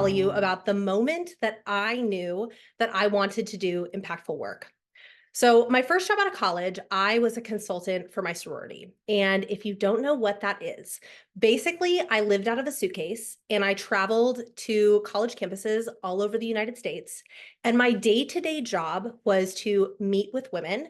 tell you about the moment that I knew that I wanted to do impactful work. So, my first job out of college, I was a consultant for my sorority. And if you don't know what that is, basically, I lived out of a suitcase and I traveled to college campuses all over the United States. And my day to day job was to meet with women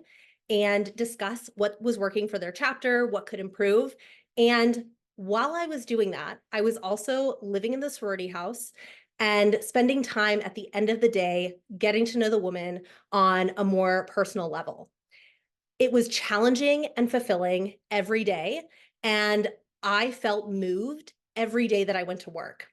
and discuss what was working for their chapter, what could improve. And while I was doing that, I was also living in the sorority house and spending time at the end of the day getting to know the woman on a more personal level. It was challenging and fulfilling every day, and I felt moved every day that I went to work.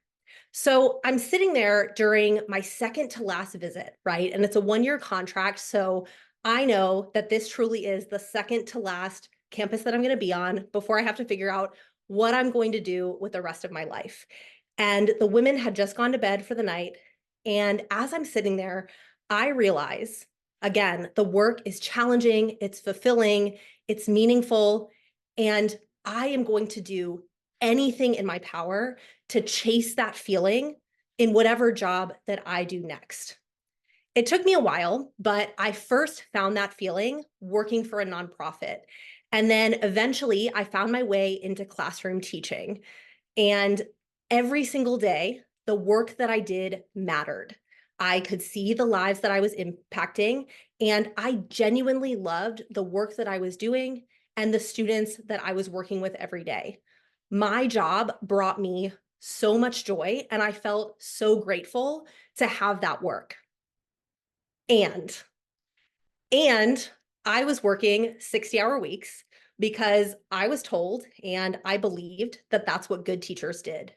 So I'm sitting there during my second to last visit, right? And it's a 1 year contract. So I know that this truly is the second to last campus that I'm going to be on before I have to figure out what I'm going to do with the rest of my life. And the women had just gone to bed for the night. And as I'm sitting there, I realize again, the work is challenging, it's fulfilling, it's meaningful, and I am going to do anything in my power to chase that feeling in whatever job that I do next. It took me a while, but I first found that feeling working for a nonprofit. And then eventually I found my way into classroom teaching. And every single day, the work that I did mattered. I could see the lives that I was impacting, and I genuinely loved the work that I was doing and the students that I was working with every day. My job brought me so much joy, and I felt so grateful to have that work. And and I was working 60-hour weeks because I was told and I believed that that's what good teachers did.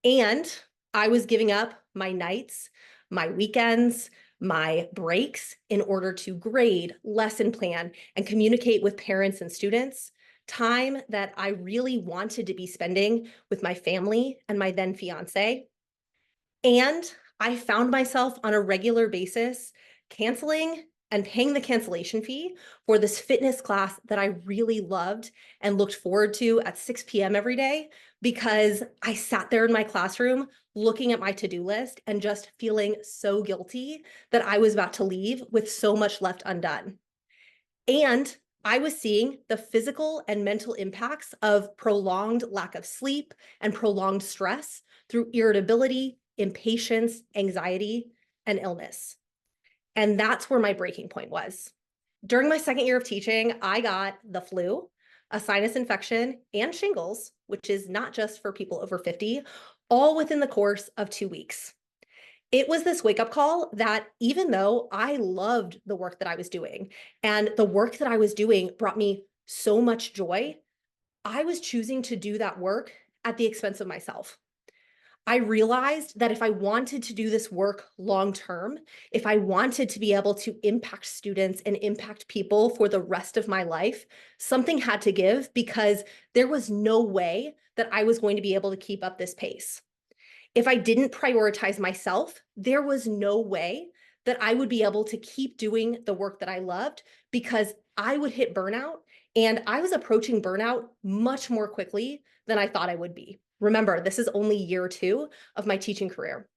And I was giving up my nights, my weekends, my breaks in order to grade, lesson plan, and communicate with parents and students, time that I really wanted to be spending with my family and my then fiance. And I found myself on a regular basis canceling and paying the cancellation fee for this fitness class that I really loved and looked forward to at 6 p.m. every day because I sat there in my classroom looking at my to-do list and just feeling so guilty that I was about to leave with so much left undone. And I was seeing the physical and mental impacts of prolonged lack of sleep and prolonged stress through irritability, impatience, anxiety, and illness. And that's where my breaking point was. During my second year of teaching, I got the flu, a sinus infection, and shingles, which is not just for people over 50, all within the course of 2 weeks. It was this wake up call that even though I loved the work that I was doing and the work that I was doing brought me so much joy, I was choosing to do that work at the expense of myself. I realized that if I wanted to do this work long term, if I wanted to be able to impact students and impact people for the rest of my life, something had to give because there was no way that I was going to be able to keep up this pace. If I didn't prioritize myself, there was no way that I would be able to keep doing the work that I loved because I would hit burnout, and I was approaching burnout much more quickly than I thought I would be. Remember, this is only year 2 of my teaching career.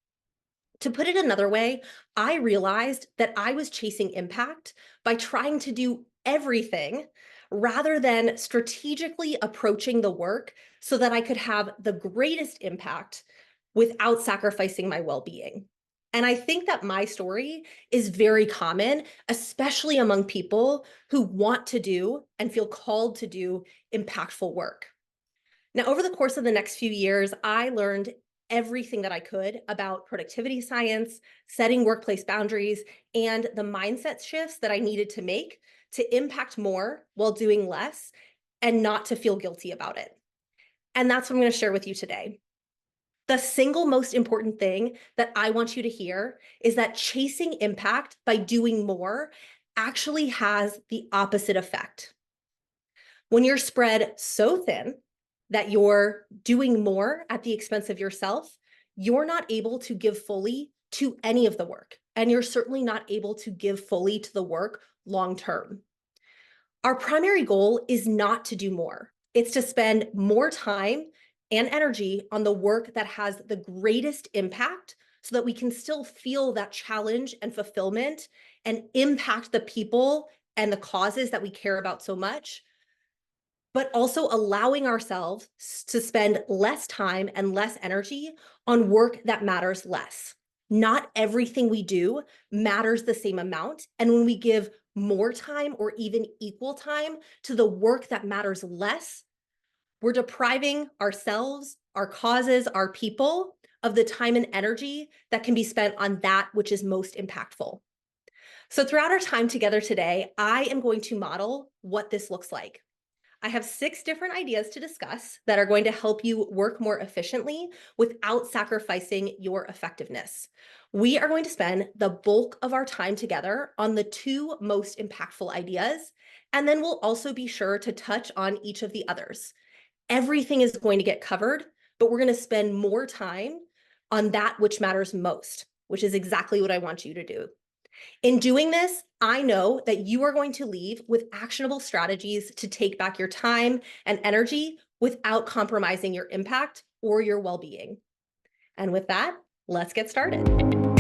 To put it another way, I realized that I was chasing impact by trying to do everything rather than strategically approaching the work so that I could have the greatest impact without sacrificing my well-being. And I think that my story is very common, especially among people who want to do and feel called to do impactful work. Now, over the course of the next few years, I learned everything that I could about productivity science, setting workplace boundaries, and the mindset shifts that I needed to make to impact more while doing less and not to feel guilty about it. And that's what I'm going to share with you today. The single most important thing that I want you to hear is that chasing impact by doing more actually has the opposite effect. When you're spread so thin that you're doing more at the expense of yourself, you're not able to give fully to any of the work. And you're certainly not able to give fully to the work long term. Our primary goal is not to do more. It's to spend more time and energy on the work that has the greatest impact so that we can still feel that challenge and fulfillment and impact the people and the causes that we care about so much, but also allowing ourselves to spend less time and less energy on work that matters less. Not everything we do matters the same amount. And when we give more time or even equal time to the work that matters less, we're depriving ourselves, our causes, our people of the time and energy that can be spent on that which is most impactful. So, throughout our time together today, I am going to model what this looks like. I have 6 different ideas to discuss that are going to help you work more efficiently without sacrificing your effectiveness. We are going to spend the bulk of our time together on the 2 most impactful ideas, and then we'll also be sure to touch on each of the others. Everything is going to get covered, but we're going to spend more time on that which matters most, which is exactly what I want you to do. In doing this, I know that you are going to leave with actionable strategies to take back your time and energy without compromising your impact or your well-being. And with that, let's get started.